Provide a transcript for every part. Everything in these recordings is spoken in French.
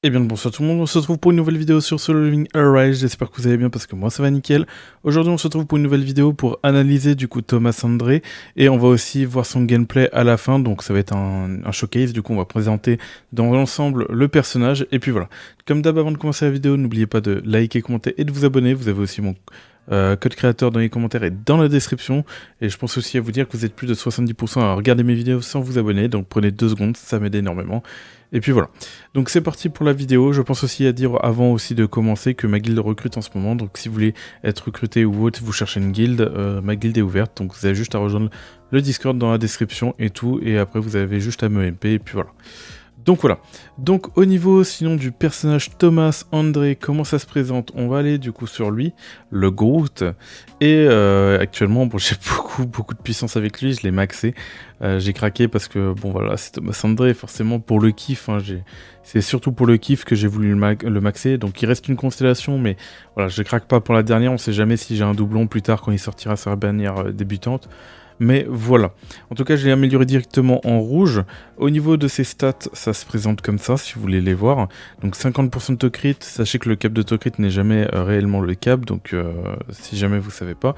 Eh bien bonsoir tout le monde, on se retrouve pour une nouvelle vidéo sur Solo Leveling Arise, j'espère que vous allez bien parce que moi ça va nickel. Aujourd'hui on se retrouve pour une nouvelle vidéo pour analyser du coup Thomas André et on va aussi voir son gameplay à la fin, donc ça va être un showcase, du coup on va présenter dans l'ensemble le personnage et puis voilà. Comme d'hab avant de commencer la vidéo, n'oubliez pas de liker, commenter et de vous abonner, vous avez aussi mon code créateur dans les commentaires et dans la description. Et je pense aussi à vous dire que vous êtes plus de 70% à regarder mes vidéos sans vous abonner, donc prenez 2 secondes, ça m'aide énormément. Et puis voilà. Donc c'est parti pour la vidéo. Je pense aussi à dire avant aussi de commencer que ma guilde recrute en ce moment. Donc si vous voulez être recruté ou autre, vous cherchez une guilde, ma guilde est ouverte. Donc vous avez juste à rejoindre le Discord dans la description et tout. Et après vous avez juste à me MP et puis voilà. Donc voilà. Donc au niveau sinon du personnage Thomas André, comment ça se présente? On va aller du coup sur lui, le Groot. Et actuellement, bon, j'ai beaucoup de puissance avec lui, je l'ai maxé. J'ai craqué parce que bon voilà, c'est Thomas André, forcément pour le kiff. Hein, c'est surtout pour le kiff que j'ai voulu le maxer. Donc il reste une constellation, mais voilà, je craque pas pour la dernière. On sait jamais si j'ai un doublon plus tard quand il sortira sur la bannière débutante. Mais voilà. En tout cas, je l'ai amélioré directement en rouge. Au niveau de ses stats, ça se présente comme ça, si vous voulez les voir. Donc 50% de taux-crit. Sachez que le cap de taux-crit n'est jamais réellement le cap, donc si jamais vous savez pas.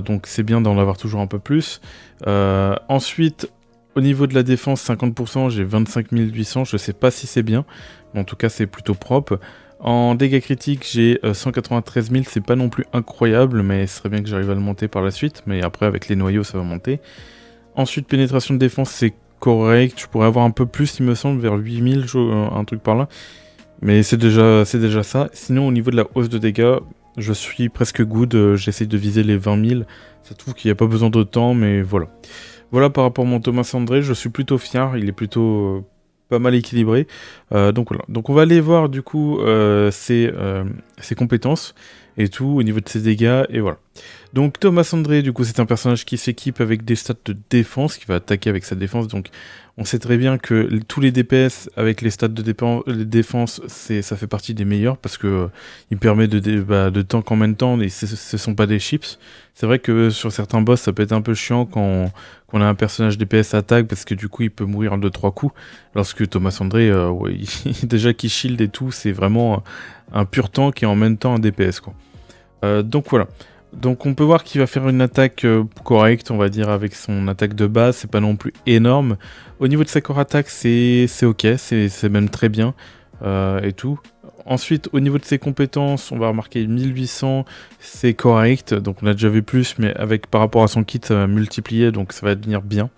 Donc c'est bien d'en avoir toujours un peu plus. Ensuite, au niveau de la défense, 50%, j'ai 25 800. Je sais pas si c'est bien, mais en tout cas, c'est plutôt propre. En dégâts critiques, j'ai 193 000, c'est pas non plus incroyable, mais ce serait bien que j'arrive à le monter par la suite, mais après avec les noyaux ça va monter. Ensuite, pénétration de défense, c'est correct, je pourrais avoir un peu plus il me semble, vers 8000, un truc par là, mais c'est déjà ça. Sinon au niveau de la hausse de dégâts, je suis presque good, j'essaye de viser les 20 000, ça trouve qu'il n'y a pas besoin d'autant, mais voilà. Voilà par rapport à mon Thomas André, je suis plutôt fier, il est plutôt pas mal équilibré. Donc voilà. Donc on va aller voir du coup ses compétences et tout au niveau de ses dégâts et voilà. Donc Thomas André, du coup, c'est un personnage qui s'équipe avec des stats de défense, qui va attaquer avec sa défense. Donc on sait très bien que tous les DPS avec les stats de défense, ça fait partie des meilleurs parce que il permet de tank en même temps et ce sont pas des chips. C'est vrai que sur certains boss, ça peut être un peu chiant quand on a un personnage DPS attaque parce que du coup, il peut mourir en 2-3 coups. Lorsque Thomas André, ouais, déjà qu'il shield et tout, c'est vraiment un pur tank et en même temps un DPS, quoi. Donc voilà. Donc on peut voir qu'il va faire une attaque correcte, on va dire, avec son attaque de base, c'est pas non plus énorme. Au niveau de sa core attaque, c'est ok, c'est même très bien, et tout. Ensuite, au niveau de ses compétences, on va remarquer 1800, c'est correct, donc on a déjà vu plus, mais avec par rapport à son kit, ça va multiplier, donc ça va devenir bien,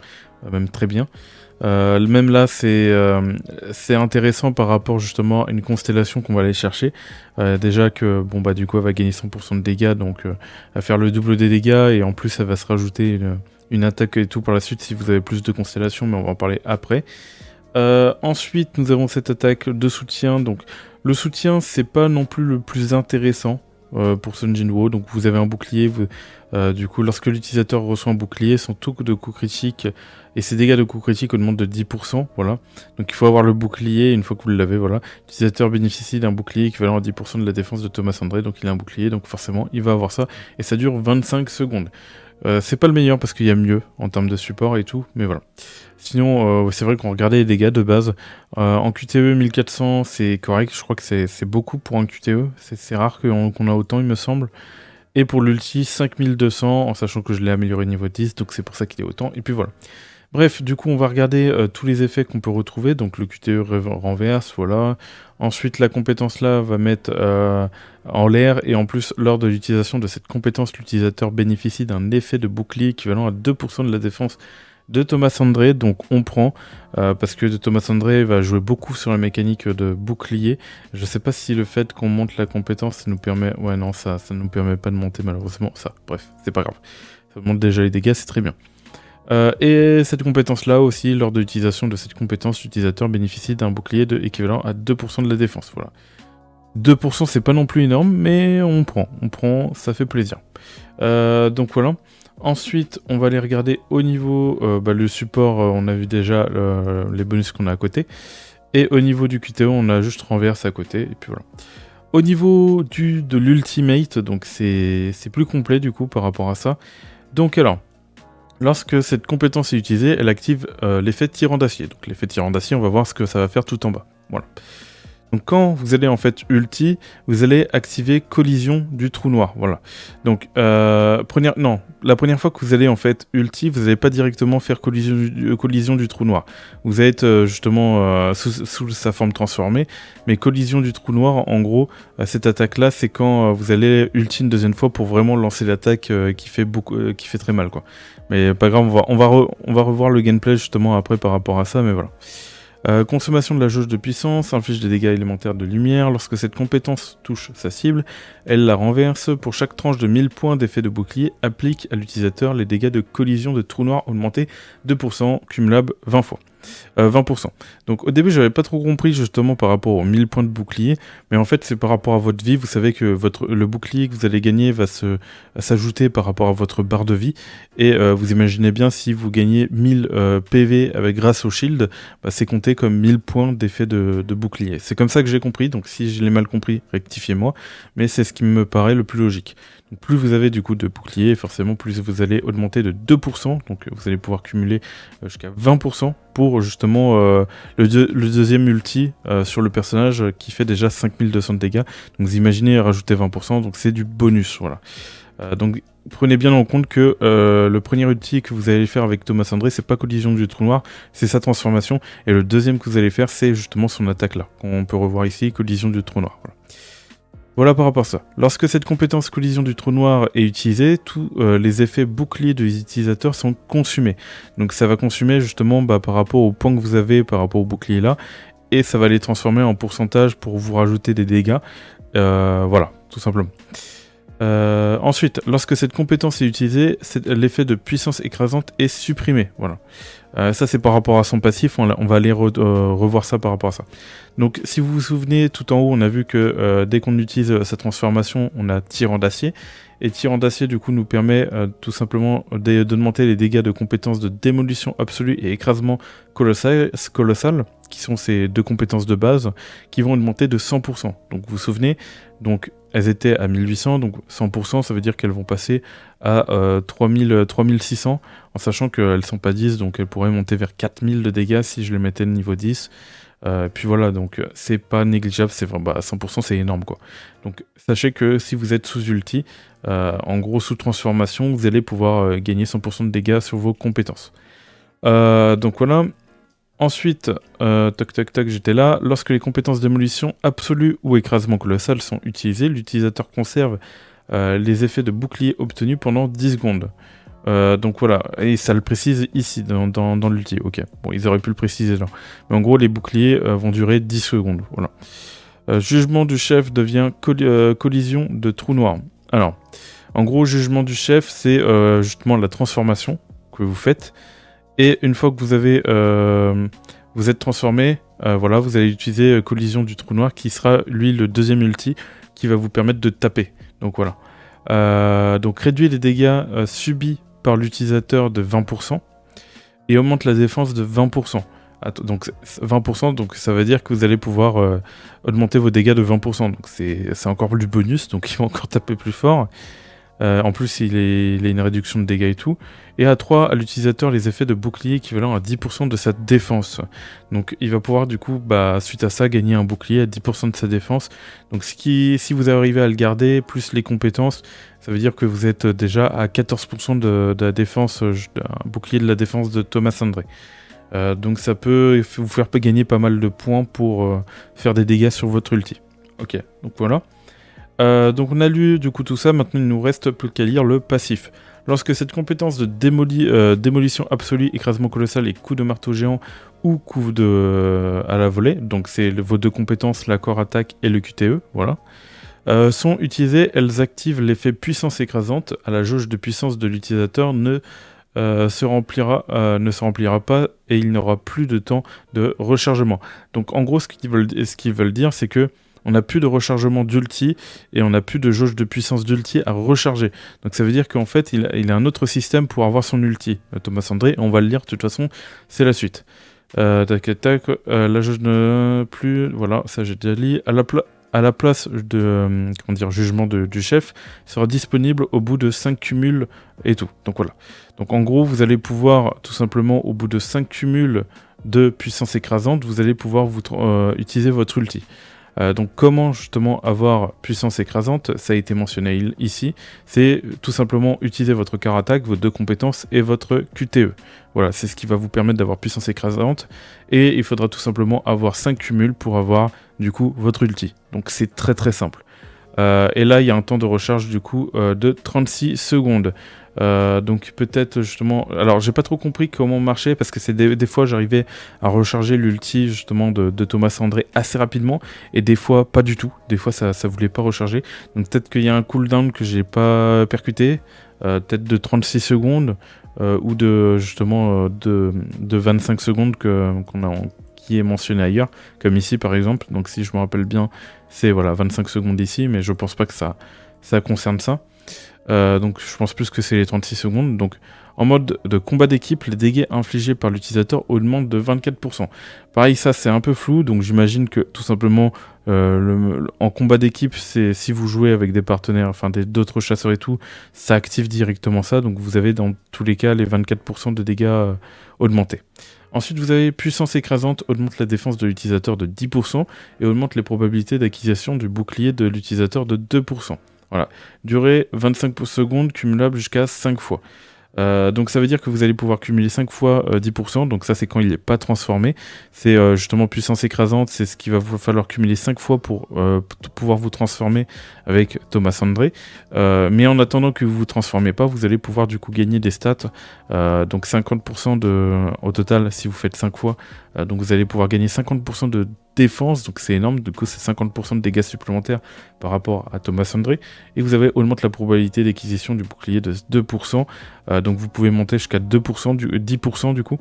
même très bien. Même là, c'est intéressant par rapport justement à une constellation qu'on va aller chercher. Déjà que, bon bah du coup, elle va gagner 100% de dégâts, donc elle va faire le double des dégâts, et en plus, elle va se rajouter une attaque et tout par la suite si vous avez plus de constellations, mais on va en parler après. Ensuite, nous avons cette attaque de soutien. Donc, le soutien, c'est pas non plus le plus intéressant pour Sun Jinwoo. Donc, vous avez un bouclier. Du coup, lorsque l'utilisateur reçoit un bouclier, son taux de coup critique et ses dégâts de coup critique augmentent de 10%. Voilà. Donc, il faut avoir le bouclier. Une fois que vous l'avez, voilà. L'utilisateur bénéficie d'un bouclier équivalent à 10% de la défense de Thomas André. Donc, il a un bouclier. Donc, forcément, il va avoir ça. Et ça dure 25 secondes. C'est pas le meilleur parce qu'il y a mieux en termes de support et tout, mais voilà. Sinon, c'est vrai qu'on regardait les dégâts de base. En QTE 1400, c'est correct, je crois que c'est beaucoup pour un QTE. C'est rare qu'on a autant, il me semble. Et pour l'ulti, 5200, en sachant que je l'ai amélioré niveau 10, donc c'est pour ça qu'il est autant. Et puis voilà. Bref, du coup, on va regarder tous les effets qu'on peut retrouver. Donc le QTE renverse, voilà. Ensuite, la compétence là va mettre en l'air. Et en plus, lors de l'utilisation de cette compétence, l'utilisateur bénéficie d'un effet de bouclier équivalent à 2% de la défense de Thomas André. Donc on prend, parce que Thomas André va jouer beaucoup sur la mécanique de bouclier. Je sais pas si le fait qu'on monte la compétence, ça nous permet... Ouais, non, ça nous permet pas de monter malheureusement. Ça, bref, c'est pas grave. Ça monte déjà les dégâts, c'est très bien. Et cette compétence-là aussi, lors de l'utilisation de cette compétence, l'utilisateur bénéficie d'un bouclier équivalent à 2% de la défense. Voilà. 2% c'est pas non plus énorme, mais on prend, ça fait plaisir. Donc voilà. Ensuite, on va aller regarder au niveau, le support, on a vu déjà les bonus qu'on a à côté. Et au niveau du QTE, on a juste renverse à côté, et puis voilà. Au niveau de l'ultimate, donc c'est plus complet du coup par rapport à ça. Donc alors... Lorsque cette compétence est utilisée, elle active l'effet tyran d'acier. Donc l'effet tyran d'acier, on va voir ce que ça va faire tout en bas. Voilà. Donc quand vous allez en fait ulti, vous allez activer collision du trou noir, voilà. Donc la première fois que vous allez en fait ulti, vous n'allez pas directement faire collision du trou noir. Vous allez être justement sous sa forme transformée, mais collision du trou noir, en gros, cette attaque-là, c'est quand vous allez ulti une deuxième fois pour vraiment lancer l'attaque qui fait très mal, quoi. Mais pas grave, on va revoir le gameplay justement après par rapport à ça, mais voilà. Consommation de la jauge de puissance, inflige des dégâts élémentaires de lumière. Lorsque cette compétence touche sa cible, elle la renverse. Pour chaque tranche de 1000 points d'effet de bouclier, applique à l'utilisateur les dégâts de collision de trou noir augmentés 2%, cumulable 20 fois. 20%. Donc au début j'avais pas trop compris justement par rapport aux 1000 points de bouclier, mais en fait c'est par rapport à votre vie. Vous savez que le bouclier que vous allez gagner va s'ajouter par rapport à votre barre de vie, et vous imaginez bien si vous gagnez 1000 PV grâce au shield, bah, c'est compté comme 1000 points d'effet de bouclier. C'est comme ça que j'ai compris, donc si je l'ai mal compris, rectifiez-moi, mais c'est ce qui me paraît le plus logique. Donc plus vous avez du coup de bouclier, forcément plus vous allez augmenter de 2%, donc vous allez pouvoir cumuler jusqu'à 20% pour justement le deuxième ulti sur le personnage qui fait déjà 5200 de dégâts. Donc vous imaginez rajouter 20%, donc c'est du bonus, voilà. Donc prenez bien en compte que le premier ulti que vous allez faire avec Thomas André, c'est pas collision du trou noir, c'est sa transformation, et le deuxième que vous allez faire, c'est justement son attaque là, qu'on peut revoir ici, collision du trou noir, voilà. Voilà par rapport à ça. Lorsque cette compétence collision du trou noir est utilisée, tous les effets boucliers des utilisateurs sont consumés. Donc ça va consumer justement par rapport aux points que vous avez par rapport au bouclier là, et ça va les transformer en pourcentage pour vous rajouter des dégâts. Voilà, tout simplement. Ensuite, lorsque cette compétence est utilisée, l'effet de puissance écrasante est supprimé. Voilà. Ça c'est par rapport à son passif, on va aller revoir ça par rapport à ça. Donc si vous vous souvenez, tout en haut on a vu que dès qu'on utilise sa transformation, on a Tyran d'acier. Et Tyran d'acier du coup nous permet tout simplement d'augmenter les dégâts de compétences de démolition absolue et écrasement colossal, qui sont ces deux compétences de base, qui vont augmenter de 100%. Donc vous vous souvenez, donc elles étaient à 1800, donc 100%, ça veut dire qu'elles vont passer à 3600, en sachant qu'elles ne sont pas 10, donc elles pourraient monter vers 4000 de dégâts si je les mettais de niveau 10. Puis voilà, donc c'est pas négligeable, c'est vraiment 100%, c'est énorme quoi. Donc sachez que si vous êtes sous ulti, en gros sous transformation, vous allez pouvoir gagner 100% de dégâts sur vos compétences. Donc voilà. Ensuite, j'étais là. Lorsque les compétences démolition absolue ou écrasement colossal sont utilisées, l'utilisateur conserve les effets de bouclier obtenus pendant 10 secondes. Donc voilà, et ça le précise ici dans l'ulti. Ok, bon, ils auraient pu le préciser là. Mais en gros, les boucliers vont durer 10 secondes. Voilà. Jugement du chef devient collision de trou noir. Alors, en gros, jugement du chef, c'est justement la transformation que vous faites. Et une fois que vous êtes transformé, voilà, vous allez utiliser collision du trou noir qui sera lui le deuxième ulti qui va vous permettre de taper. Donc voilà. Donc réduit les dégâts subis par l'utilisateur de 20% et augmente la défense de 20%. Donc 20%, donc ça veut dire que vous allez pouvoir augmenter vos dégâts de 20%. Donc c'est encore du bonus, donc il va encore taper plus fort. En plus, il a une réduction de dégâts et tout. Et à 3, à l'utilisateur, les effets de bouclier équivalent à 10% de sa défense. Donc il va pouvoir du coup, suite à ça, gagner un bouclier à 10% de sa défense. Donc si vous arrivez à le garder, plus les compétences, ça veut dire que vous êtes déjà à 14% de la défense, un bouclier de la défense de Thomas André. Donc ça peut vous faire gagner pas mal de points pour faire des dégâts sur votre ulti. Ok, donc voilà. Donc on a lu du coup tout ça, maintenant il nous reste plus qu'à lire le passif. Lorsque cette compétence de démolition absolue, écrasement colossal et coup de marteau géant ou coup à la volée, donc c'est vos deux compétences, la core attaque et le QTE, voilà, sont utilisées, elles activent l'effet puissance écrasante. À la jauge de puissance de l'utilisateur ne se remplira pas et il n'aura plus de temps de rechargement. Donc en gros ce qu'ils veulent dire c'est que on n'a plus de rechargement d'ulti et on n'a plus de jauge de puissance d'ulti à recharger. Donc ça veut dire qu'en fait, il a un autre système pour avoir son ulti. Thomas André, on va le lire, de toute façon, c'est la suite. La jauge ne plus... Voilà, ça j'ai déjà lu. À la place de jugement du chef, sera disponible au bout de 5 cumuls et tout. Donc voilà. Donc en gros, vous allez pouvoir, tout simplement, au bout de 5 cumuls de puissance écrasante, vous allez pouvoir utiliser votre ulti. Donc comment justement avoir puissance écrasante, ça a été mentionné ici, c'est tout simplement utiliser votre cœur attaque, vos 2 compétences et votre QTE. Voilà, c'est ce qui va vous permettre d'avoir puissance écrasante, et il faudra tout simplement avoir 5 cumuls pour avoir du coup votre ulti. Donc c'est très très simple. Et là il y a un temps de recharge du coup de 36 secondes. Donc peut-être justement, alors j'ai pas trop compris comment marcher parce que c'est des fois j'arrivais à recharger l'ulti justement de Thomas André assez rapidement et des fois pas du tout, des fois ça voulait pas recharger, donc peut-être qu'il y a un cooldown que j'ai pas percuté, peut-être de 36 secondes ou de justement de 25 secondes qui est mentionné ailleurs, comme ici par exemple. Donc si je me rappelle bien, c'est voilà 25 secondes ici, mais je pense pas que ça concerne ça. Donc je pense plus que c'est les 36 secondes. Donc en mode de combat d'équipe, les dégâts infligés par l'utilisateur augmentent de 24%. Pareil, ça c'est un peu flou, donc j'imagine que tout simplement en combat d'équipe, c'est si vous jouez avec des partenaires, enfin d'autres chasseurs et tout, ça active directement ça, donc vous avez dans tous les cas les 24% de dégâts augmentés. Ensuite, vous avez puissance écrasante, augmente la défense de l'utilisateur de 10% et augmente les probabilités d'acquisition du bouclier de l'utilisateur de 2%. Voilà. Durée 25 secondes, cumulable jusqu'à 5 fois. Donc ça veut dire que vous allez pouvoir cumuler 5 fois 10%, donc ça c'est quand il n'est pas transformé. C'est justement puissance écrasante, c'est ce qu'il va vous falloir cumuler 5 fois pour pouvoir vous transformer avec Thomas André. Mais en attendant que vous vous transformez pas, vous allez pouvoir du coup gagner des stats, donc 50% au total si vous faites 5 fois. Donc vous allez pouvoir gagner 50% de défense, donc c'est énorme, du coup c'est 50% de dégâts supplémentaires par rapport à Thomas André, et vous avez augmente la probabilité d'acquisition du bouclier de 2%, donc vous pouvez monter jusqu'à 2%, 10% du coup,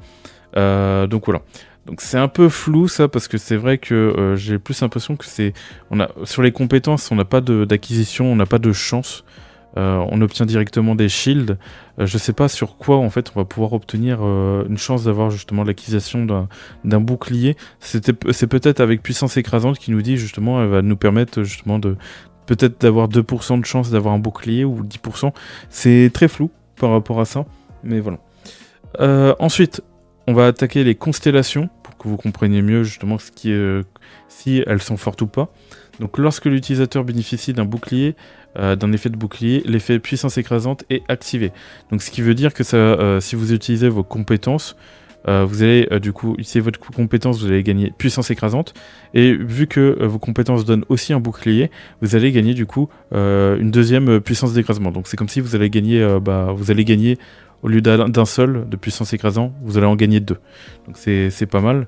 donc voilà. Donc c'est un peu flou ça, parce que c'est vrai que j'ai plus l'impression que sur les compétences, on n'a pas d'acquisition, on n'a pas de chance. On obtient directement des shields. Je sais pas sur quoi en fait on va pouvoir obtenir une chance d'avoir justement l'acquisition d'un bouclier. C'est peut-être avec puissance écrasante qui nous dit justement, elle va nous permettre justement peut-être d'avoir 2% de chance d'avoir un bouclier ou 10%. C'est très flou par rapport à ça, mais voilà. Ensuite, on va attaquer les constellations pour que vous compreniez mieux justement si elles sont fortes ou pas. Donc lorsque l'utilisateur bénéficie d'un bouclier, d'un effet de bouclier, l'effet puissance écrasante est activé. Donc ce qui veut dire que si vous utilisez vos compétences, vous allez du coup utiliser votre compétence, vous allez gagner puissance écrasante, et vu que vos compétences donnent aussi un bouclier, vous allez gagner du coup une deuxième puissance d'écrasement. Donc c'est comme si vous allez gagner, au lieu d'un seul de puissance écrasante, vous allez en gagner 2. Donc c'est pas mal.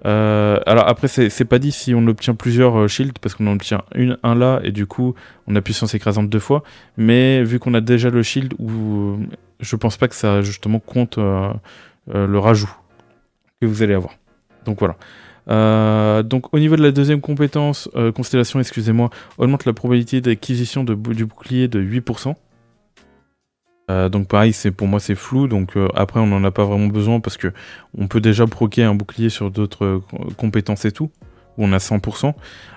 Alors après c'est pas dit si on obtient plusieurs shields, parce qu'on en obtient un là et du coup on a puissance écrasante 2 fois, mais vu qu'on a déjà le shield, je pense pas que ça justement compte le rajout que vous allez avoir. Donc voilà. Donc au niveau de la deuxième compétence, constellation, excusez-moi, augmente la probabilité d'acquisition du bouclier de 8%. Donc pareil, pour moi c'est flou, donc après on n'en a pas vraiment besoin parce que on peut déjà proquer un bouclier sur d'autres compétences et tout, où on a 100%.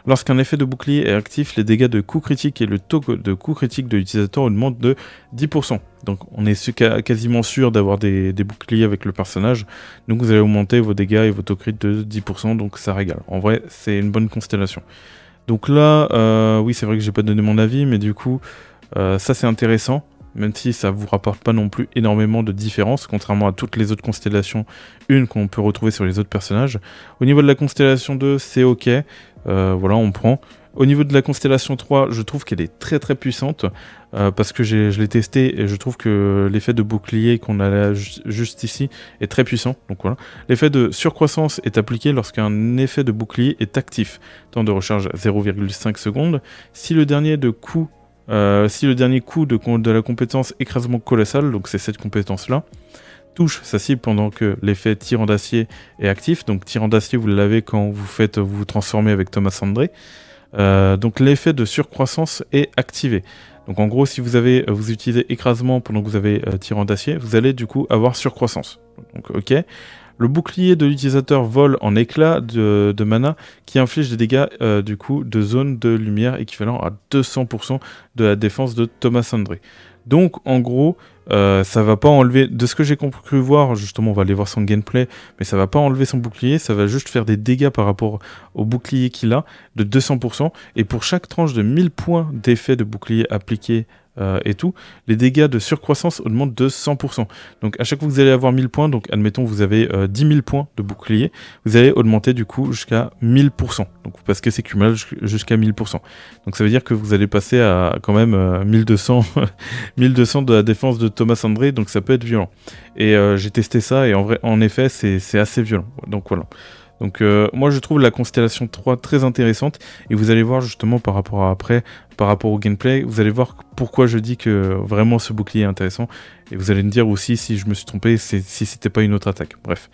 Lorsqu'un effet de bouclier est actif, les dégâts de coups critiques et le taux de coups critiques de l'utilisateur augmentent de 10%. Donc on est quasiment sûr d'avoir des boucliers avec le personnage, donc vous allez augmenter vos dégâts et vos taux critiques de 10%, donc ça régale. En vrai, c'est une bonne constellation. Donc là, oui c'est vrai que j'ai pas donné mon avis, mais du coup, ça c'est intéressant. Même si ça vous rapporte pas non plus énormément de différence, contrairement à toutes les autres constellations, qu'on peut retrouver sur les autres personnages. Au niveau de la constellation 2, c'est ok, voilà, on prend. Au niveau de la constellation 3, je trouve qu'elle est très très puissante, parce que je l'ai testé et je trouve que l'effet de bouclier qu'on a là, juste ici est très puissant, donc voilà. L'effet de surcroissance est appliqué lorsqu'un effet de bouclier est actif. Temps de recharge 0,5 secondes. Si le dernier coup de la compétence écrasement colossal, donc c'est cette compétence-là, touche sa cible pendant que l'effet tyran d'acier est actif. Donc tyran d'acier, vous l'avez quand vous vous transformez avec Thomas André. Donc l'effet de surcroissance est activé. Donc en gros, si vous utilisez écrasement pendant que vous avez tyran d'acier, vous allez du coup avoir surcroissance. Donc ok. Le bouclier de l'utilisateur vole en éclat de mana qui inflige des dégâts du coup de zone de lumière équivalent à 200% de la défense de Thomas André. Donc en gros, ça va pas enlever, de ce que j'ai cru voir, justement on va aller voir son gameplay, mais ça va pas enlever son bouclier, ça va juste faire des dégâts par rapport au bouclier qu'il a de 200%, et pour chaque tranche de 1000 points d'effet de bouclier appliqué et tout, les dégâts de surcroissance augmentent de 100%. Donc à chaque fois que vous allez avoir 1000 points, donc admettons vous avez 10 000 points de bouclier, vous allez augmenter du coup jusqu'à 1000%, donc parce que c'est cumulable jusqu'à 1000%. Donc ça veut dire que vous allez passer à quand même 1200, 1200 de la défense de Thomas André, donc ça peut être violent. Et j'ai testé ça et en effet c'est assez violent, donc voilà. Donc moi je trouve la constellation 3 très intéressante, et vous allez voir justement par rapport au gameplay, vous allez voir pourquoi je dis que vraiment ce bouclier est intéressant, et vous allez me dire aussi si je me suis trompé, si c'était pas une autre attaque, bref.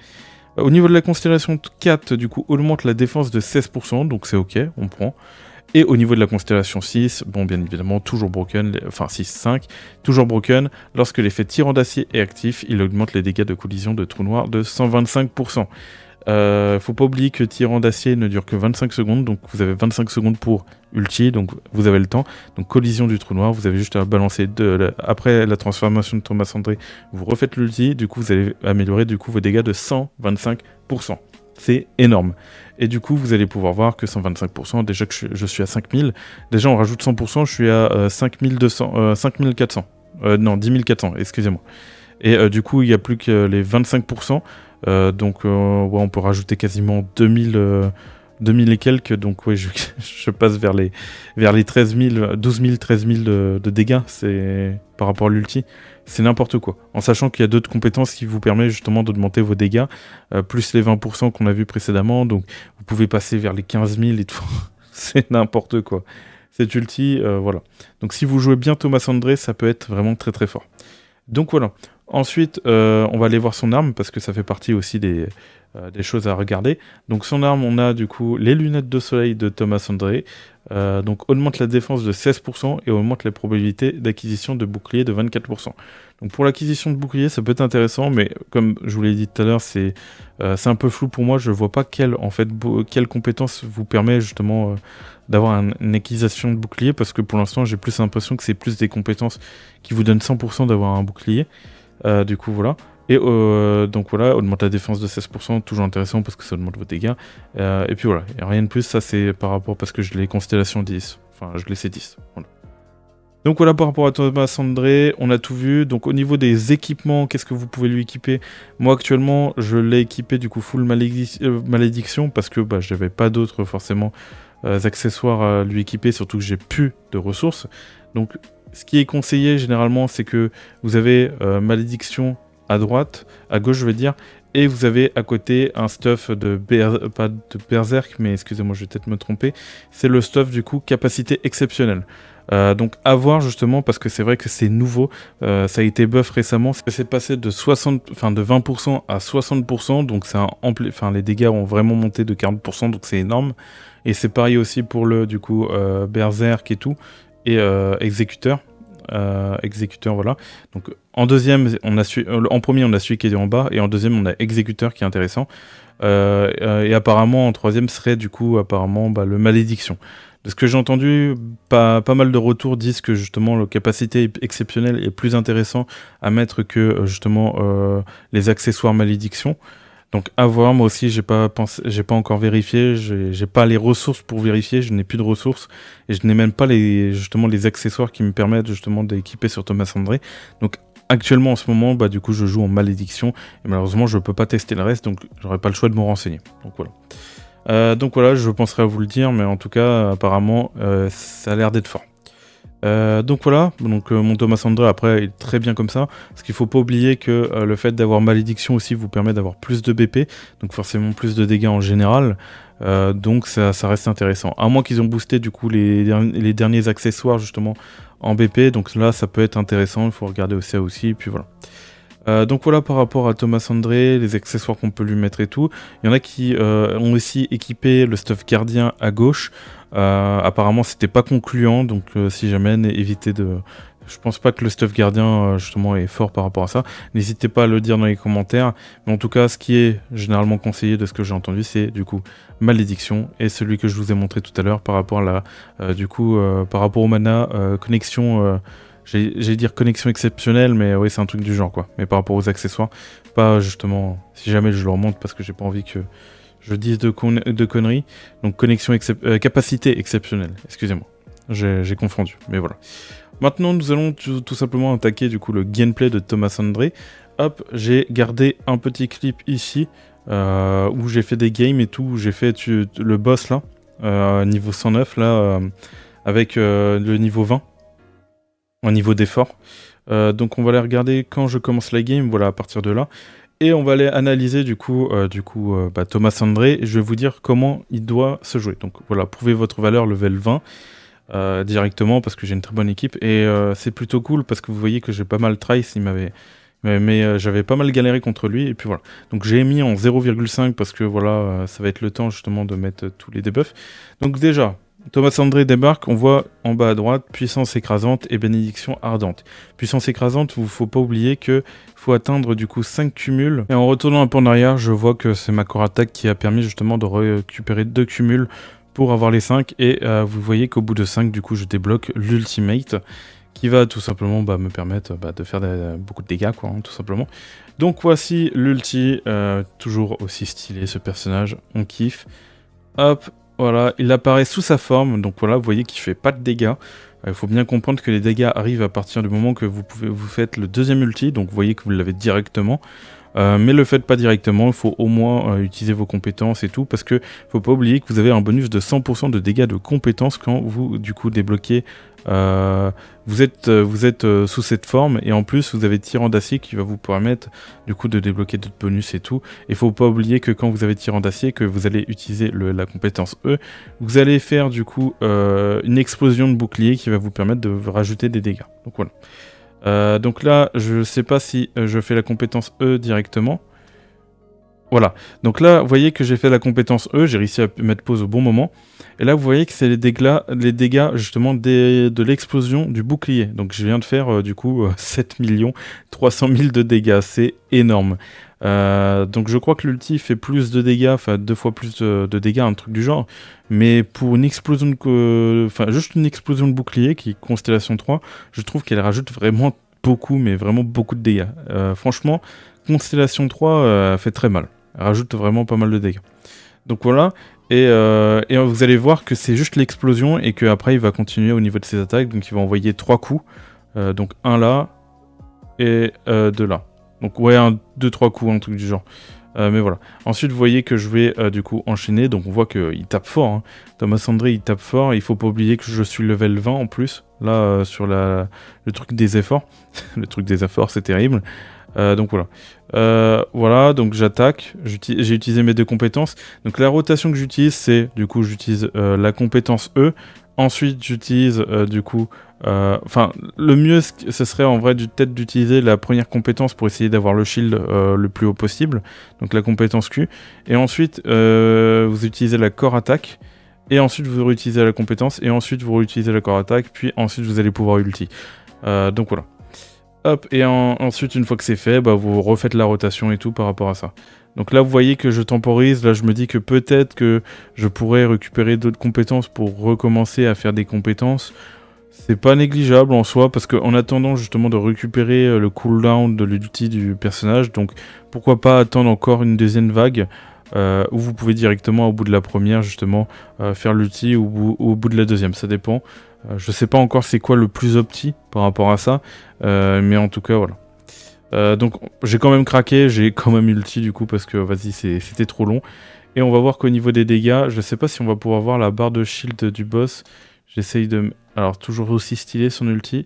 Au niveau de la constellation 4, du coup, augmente la défense de 16%, donc c'est ok, on prend. Et au niveau de la constellation 6, bon bien évidemment, toujours broken, enfin 6-5, toujours broken, lorsque l'effet tyran d'acier est actif, il augmente les dégâts de collision de trou noir de 125%. Faut pas oublier que tyran d'acier ne dure que 25 secondes, donc vous avez 25 secondes pour ulti, donc vous avez le temps. Donc collision du trou noir, vous avez juste à balancer après la transformation de Thomas André, vous refaites l'ulti, du coup vous allez améliorer du coup vos dégâts de 125%. C'est énorme. Et du coup vous allez pouvoir voir que 125%, déjà que je suis à 5000, déjà on rajoute 100%, je suis à 5200, 5400, non 10 400, excusez-moi. Et du coup il n'y a plus que les 25%. Donc ouais, on peut rajouter quasiment 2000 et quelques, donc ouais, je passe vers les 13 000, 12 000, 13 000 de dégâts, c'est par rapport à l'ulti, c'est n'importe quoi. En sachant qu'il y a d'autres compétences qui vous permettent justement d'augmenter vos dégâts, plus les 20% qu'on a vu précédemment, donc vous pouvez passer vers les 15 000 et tout, c'est n'importe quoi. Cette ulti, voilà. Donc si vous jouez bien Thomas André, ça peut être vraiment très très fort. Donc voilà. Ensuite, on va aller voir son arme, parce que ça fait partie aussi des choses à regarder. Donc son arme, on a du coup les lunettes de soleil de Thomas André, donc augmente la défense de 16% et augmente la probabilité d'acquisition de bouclier de 24%. Donc pour l'acquisition de bouclier, ça peut être intéressant, mais comme je vous l'ai dit tout à l'heure, c'est un peu flou pour moi. Je vois pas quelle compétence vous permet justement d'avoir une acquisition de bouclier, parce que pour l'instant, j'ai plus l'impression que c'est plus des compétences qui vous donnent 100% d'avoir un bouclier. Du coup voilà, et donc voilà, augmente la défense de 16%, toujours intéressant parce que ça augmente vos dégâts, et puis voilà, et rien de plus, ça c'est par rapport, parce que je l'ai constellation 10, enfin je l'ai C10, voilà. Donc voilà par rapport à Thomas André, on a tout vu. Donc au niveau des équipements, qu'est-ce que vous pouvez lui équiper? Moi actuellement je l'ai équipé du coup full malédiction, parce que bah, j'avais pas d'autres forcément accessoires à lui équiper, surtout que j'ai plus de ressources. Donc ce qui est conseillé généralement, c'est que vous avez malédiction à droite, à gauche je vais dire, et vous avez à côté un stuff pas de berserk, mais excusez-moi, je vais peut-être me tromper, c'est le stuff du coup capacité exceptionnelle. Donc à voir justement, parce que c'est vrai que c'est nouveau, ça a été buff récemment, c'est passé de 20% à 60%, donc les dégâts ont vraiment monté de 40%, donc c'est énorme. Et c'est pareil aussi pour le du coup berserk et tout, et exécuteur. Exécuteur, voilà. Donc en deuxième, en premier on a celui qui est en bas, et en deuxième on a exécuteur qui est intéressant. Et apparemment en troisième serait du coup apparemment le malédiction. De ce que j'ai entendu, pas mal de retours disent que justement la capacité exceptionnelle est plus intéressant à mettre que justement les accessoires malédiction. Donc à voir, moi aussi j'ai pas encore vérifié, j'ai pas les ressources pour vérifier, je n'ai plus de ressources, et je n'ai même pas justement les accessoires qui me permettent justement d'équiper sur Thomas André. Donc actuellement en ce moment, du coup je joue en malédiction, et malheureusement je peux pas tester le reste, donc j'aurais pas le choix de me renseigner. Donc voilà, je penserai à vous le dire, mais en tout cas apparemment ça a l'air d'être fort. Donc voilà, mon Thomas André après est très bien comme ça, parce qu'il faut pas oublier que le fait d'avoir malédiction aussi vous permet d'avoir plus de BP, donc forcément plus de dégâts en général, donc ça reste intéressant. À moins qu'ils ont boosté du coup les derniers accessoires justement en BP, donc là ça peut être intéressant, il faut regarder ça aussi, et puis voilà. Donc voilà par rapport à Thomas André, les accessoires qu'on peut lui mettre et tout. Il y en a qui ont aussi équipé le stuff gardien à gauche. Apparemment c'était pas concluant, donc si jamais évitez de... Je pense pas que le stuff gardien justement est fort par rapport à ça. N'hésitez pas à le dire dans les commentaires. Mais en tout cas, ce qui est généralement conseillé de ce que j'ai entendu, c'est du coup malédiction, et celui que je vous ai montré tout à l'heure par rapport à par rapport au mana connexion. j'allais dire connexion exceptionnelle, mais oui, c'est un truc du genre, quoi. Mais par rapport aux accessoires, pas justement, si jamais je le remonte, parce que j'ai pas envie que je dise de conneries. Donc capacité exceptionnelle, excusez-moi. J'ai confondu, mais voilà. Maintenant, nous allons tout simplement attaquer du coup le gameplay de Thomas André. Hop, j'ai gardé un petit clip ici, où j'ai fait des games et tout, où j'ai fait le boss là, niveau 109 là, avec le niveau 20, en niveau d'effort. Donc on va les regarder quand je commence la game, voilà, à partir de là. Et on va aller analyser du coup, Thomas André, et je vais vous dire comment il doit se jouer. Donc voilà, prouvez votre valeur level 20 directement, parce que j'ai une très bonne équipe. Et c'est plutôt cool, parce que vous voyez que j'ai pas mal trice, mais j'avais pas mal galéré contre lui, et puis voilà. Donc j'ai mis en 0,5, parce que voilà, ça va être le temps justement de mettre tous les debuffs. Donc déjà, Thomas André débarque, on voit en bas à droite, puissance écrasante et bénédiction ardente. Puissance écrasante, il ne faut pas oublier qu'il faut atteindre du coup 5 cumuls. Et en retournant un peu en arrière, je vois que c'est ma core attaque qui a permis justement de récupérer 2 cumuls pour avoir les 5. Et vous voyez qu'au bout de 5, du coup, je débloque l'ultimate qui va tout simplement me permettre de faire beaucoup de dégâts, quoi, hein, tout simplement. Donc voici l'ulti, toujours aussi stylé ce personnage, on kiffe. Hop. Voilà, il apparaît sous sa forme, donc voilà, vous voyez qu'il fait pas de dégâts. Il faut bien comprendre que les dégâts arrivent à partir du moment que vous faites le deuxième ulti, donc vous voyez que vous l'avez directement. Mais le faites pas directement, il faut au moins utiliser vos compétences et tout, parce que faut pas oublier que vous avez un bonus de 100% de dégâts de compétences quand vous du coup débloquez. Vous êtes sous cette forme, et en plus vous avez Tyran d'acier qui va vous permettre du coup de débloquer d'autres bonus et tout. Et faut pas oublier que quand vous avez Tyran d'acier, que vous allez utiliser la compétence E, vous allez faire du coup une explosion de bouclier qui va vous permettre de rajouter des dégâts. Donc voilà. Donc là, je sais pas si je fais la compétence E directement. Voilà, donc là, vous voyez que j'ai fait la compétence E, j'ai réussi à mettre pause au bon moment. Et là, vous voyez que c'est les dégâts justement de l'explosion du bouclier. Donc je viens de faire du coup 7 300 000 de dégâts, c'est énorme. Donc je crois que l'ulti fait plus de dégâts, enfin 2 fois plus de dégâts, un truc du genre. Mais pour une explosion juste une explosion de bouclier qui est Constellation 3, je trouve qu'elle rajoute vraiment beaucoup, mais vraiment beaucoup de dégâts. Franchement, Constellation 3 fait très mal. Elle rajoute vraiment pas mal de dégâts. Donc voilà, et vous allez voir que c'est juste l'explosion et qu'après il va continuer au niveau de ses attaques. Donc il va envoyer 3 coups, donc un là et 2 là. Donc ouais, 2-3 coups, un truc du genre. Mais voilà. Ensuite, vous voyez que je vais du coup enchaîner. Donc on voit qu'il tape fort, hein. Thomas André, il tape fort. Il faut pas oublier que je suis level 20 en plus. Là, sur le truc des efforts. Le truc des efforts, c'est terrible. Donc voilà. Voilà, donc j'attaque. J'ai utilisé mes 2 compétences. Donc la rotation que j'utilise, c'est du coup j'utilise la compétence E. Ensuite, j'utilise du coup... le mieux, ce serait en vrai peut-être d'utiliser la première compétence pour essayer d'avoir le shield le plus haut possible. Donc la compétence Q. Et ensuite, vous utilisez la core attaque. Et ensuite, vous réutilisez la compétence. Et ensuite, vous réutilisez la core attaque. Puis ensuite, vous allez pouvoir ulti. Donc voilà. Hop, et ensuite, une fois que c'est fait, vous refaites la rotation et tout par rapport à ça. Donc là, vous voyez que je temporise. Là, je me dis que peut-être que je pourrais récupérer d'autres compétences pour recommencer à faire des compétences. C'est pas négligeable en soi, parce qu'en attendant justement de récupérer le cooldown de l'ulti du personnage, donc pourquoi pas attendre encore une deuxième vague, où vous pouvez directement au bout de la première justement faire l'ulti, ou au bout de la deuxième, ça dépend. Je sais pas encore c'est quoi le plus opti par rapport à ça, mais en tout cas voilà. Donc j'ai quand même craqué, j'ai quand même ulti du coup, parce que vas-y, c'était trop long. Et on va voir qu'au niveau des dégâts, je sais pas si on va pouvoir voir la barre de shield du boss. J'essaye de... Alors, toujours aussi stylé son ulti.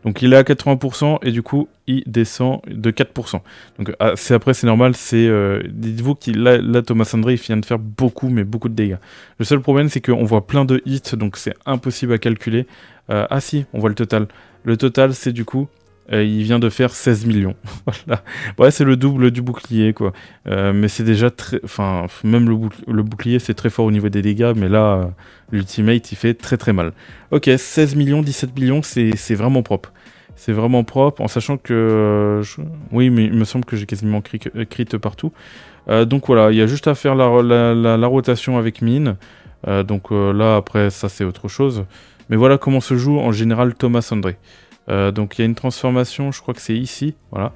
Donc, il est à 80% et du coup, il descend de 4%. Donc, après, c'est normal. Dites-vous que là, Thomas André, il vient de faire beaucoup, mais beaucoup de dégâts. Le seul problème, c'est qu'on voit plein de hits, donc c'est impossible à calculer. Ah si, on voit le total. Le total, c'est du coup... il vient de faire 16 millions. Voilà. Ouais, c'est le double du bouclier, quoi. Mais c'est déjà très... Enfin, même le bouclier, c'est très fort au niveau des dégâts, mais là, l'ultimate, il fait très très mal. Ok, 16 millions, 17 millions, c'est vraiment propre. C'est vraiment propre, en sachant que... Oui, mais il me semble que j'ai quasiment crit partout. Donc voilà, il y a juste à faire la rotation avec mine. Donc là, après, ça, c'est autre chose. Mais voilà comment se joue en général Thomas André. Donc il y a une transformation, je crois que c'est ici, voilà.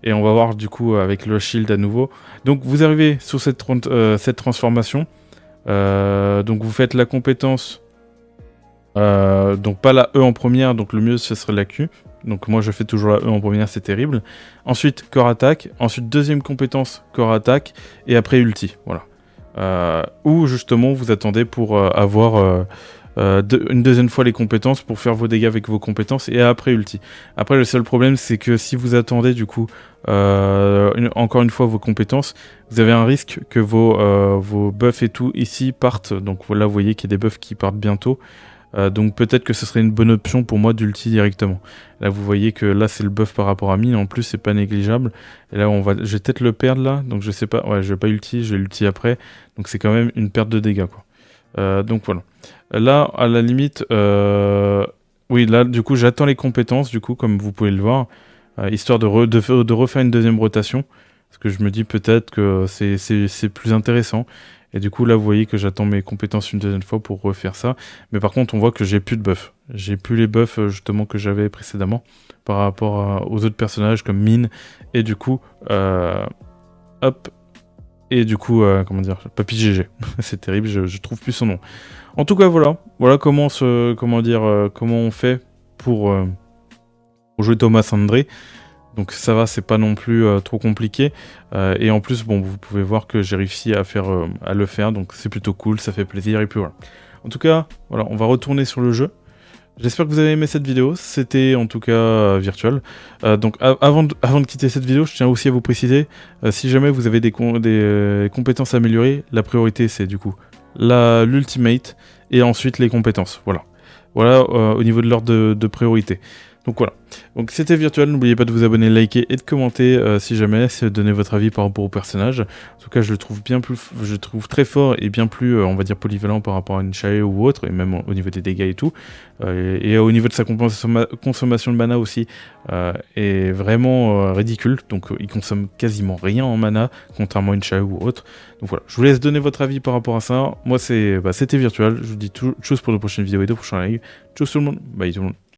Et on va voir du coup avec le shield à nouveau. Donc vous arrivez sur cette transformation. Donc vous faites la compétence, donc pas la E en première, donc le mieux ce serait la Q. Donc moi je fais toujours la E en première, c'est terrible. Ensuite corps attaque, ensuite deuxième compétence corps attaque, et après ulti, voilà. Ou justement vous attendez pour avoir une deuxième fois les compétences pour faire vos dégâts avec vos compétences et après ulti. Après le seul problème c'est que si vous attendez du coup encore une fois vos compétences, vous avez un risque que vos buffs et tout ici partent. Donc là vous voyez qu'il y a des buffs qui partent bientôt. Donc peut-être que ce serait une bonne option pour moi d'ulti directement. Là vous voyez que là c'est le buff par rapport à mine, en plus c'est pas négligeable. Et là je vais peut-être le perdre là, donc je sais pas, ouais je vais pas ulti, je vais l'ulti après. Donc c'est quand même une perte de dégâts quoi. Donc voilà. Là à la limite, oui là du coup j'attends les compétences du coup comme vous pouvez le voir, histoire de refaire une deuxième rotation. Parce que je me dis peut-être que c'est plus intéressant. Et du coup, là, vous voyez que j'attends mes compétences une deuxième fois pour refaire ça. Mais par contre, on voit que j'ai plus de buffs. J'ai plus les buffs, justement, que j'avais précédemment par rapport aux autres personnages comme Mine. Et du coup, hop. Et du coup, comment dire, Papy GG. C'est terrible, je trouve plus son nom. En tout cas, voilà. Voilà comment on fait pour jouer Thomas André. Donc ça va, c'est pas non plus trop compliqué. Et en plus, bon, vous pouvez voir que j'ai réussi à le faire, donc c'est plutôt cool, ça fait plaisir, et puis voilà. En tout cas, voilà, on va retourner sur le jeu. J'espère que vous avez aimé cette vidéo, c'était en tout cas virtuel. Donc avant de quitter cette vidéo, je tiens aussi à vous préciser, si jamais vous avez des compétences à améliorer, la priorité c'est du coup l'ultimate, et ensuite les compétences, voilà. Voilà au niveau de l'ordre de priorité. Donc voilà, donc c'était virtuel, n'oubliez pas de vous abonner, liker et de commenter si jamais, donner votre avis par rapport au personnage. En tout cas, je le trouve je trouve très fort et bien plus, on va dire, polyvalent par rapport à une Chae ou autre, et même au niveau des dégâts et tout. Et au niveau de sa consommation de mana aussi, est vraiment ridicule, donc il consomme quasiment rien en mana, contrairement à une Chae ou autre. Donc voilà, je vous laisse donner votre avis par rapport à ça. Moi, c'était virtuel, je vous dis tout chose pour de prochaines vidéos et de prochains lives. Tchuss tout le monde, bye tout le monde.